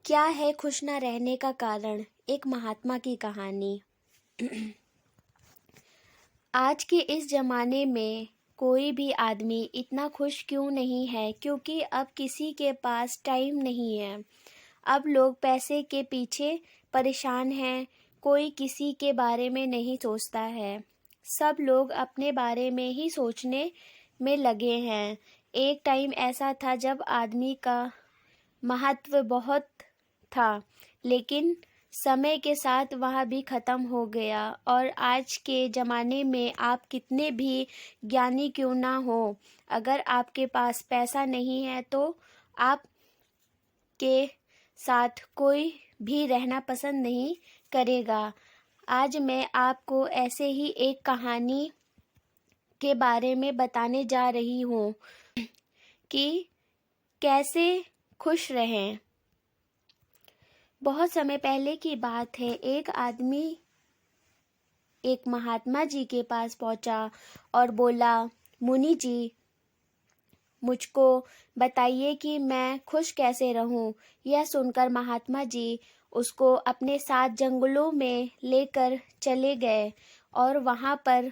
क्या है खुश न रहने का कारण? एक महात्मा की कहानी। आज के इस ज़माने में कोई भी आदमी इतना खुश क्यों नहीं है? क्योंकि अब किसी के पास टाइम नहीं है। अब लोग पैसे के पीछे परेशान हैं। कोई किसी के बारे में नहीं सोचता है। सब लोग अपने बारे में ही सोचने में लगे हैं। एक टाइम ऐसा था जब आदमी का महत्व बहुत था, लेकिन समय के साथ वह भी ख़त्म हो गया। और आज के ज़माने में आप कितने भी ज्ञानी क्यों ना हो, अगर आपके पास पैसा नहीं है तो आपके साथ कोई भी रहना पसंद नहीं करेगा। आज मैं आपको ऐसे ही एक कहानी के बारे में बताने जा रही हूँ कि कैसे खुश रहें। बहुत समय पहले की बात है। एक आदमी एक महात्मा जी के पास पहुंचा और बोला, मुनि जी, मुझको बताइए कि मैं खुश कैसे रहूं। यह सुनकर महात्मा जी उसको अपने साथ जंगलों में लेकर चले गए और वहां पर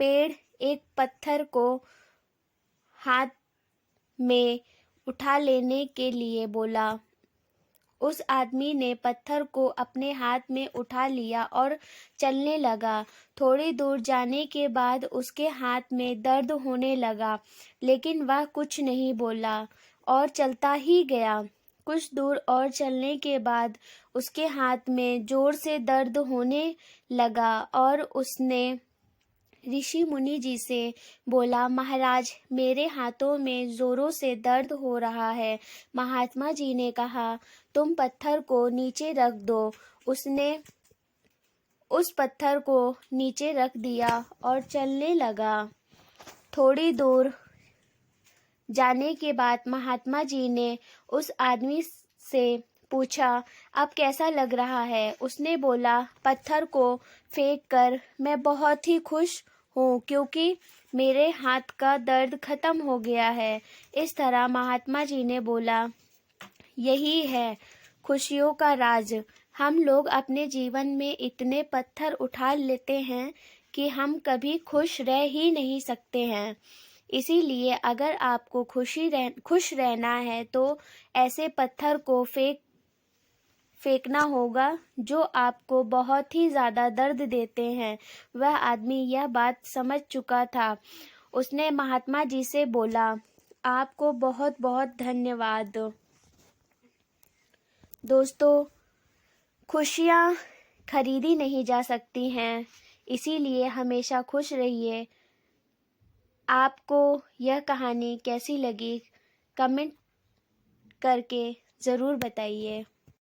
पेड़ एक पत्थर को हाथ में उठा लेने के लिए बोला। उस आदमी ने पत्थर को अपने हाथ में उठा लिया और चलने लगा। थोड़ी दूर जाने के बाद उसके हाथ में दर्द होने लगा, लेकिन वह कुछ नहीं बोला और चलता ही गया। कुछ दूर और चलने के बाद उसके हाथ में जोर से दर्द होने लगा और उसने ऋषि मुनि जी से बोला, महाराज, मेरे हाथों में जोरों से दर्द हो रहा है। महात्मा जी ने कहा, तुम पत्थर को नीचे रख दो। उसने उस पत्थर को नीचे रख दिया और चलने लगा। थोड़ी दूर जाने के बाद महात्मा जी ने उस आदमी से पूछा, अब कैसा लग रहा है? उसने बोला, पत्थर को फेंक कर मैं बहुत ही खुश हूँ, क्योंकि मेरे हाथ का दर्द खत्म हो गया है। इस तरह महात्मा जी ने बोला, यही है खुशियों का राज। हम लोग अपने जीवन में इतने पत्थर उठा लेते हैं कि हम कभी खुश रह ही नहीं सकते हैं। इसीलिए अगर आपको खुश रहना है तो ऐसे पत्थर को फेंकना होगा जो आपको बहुत ही ज़्यादा दर्द देते हैं। वह आदमी यह बात समझ चुका था। उसने महात्मा जी से बोला, आपको बहुत बहुत धन्यवाद। दोस्तों, खुशियाँ खरीदी नहीं जा सकती हैं, इसीलिए हमेशा खुश रहिए। आपको यह कहानी कैसी लगी, कमेंट करके ज़रूर बताइए।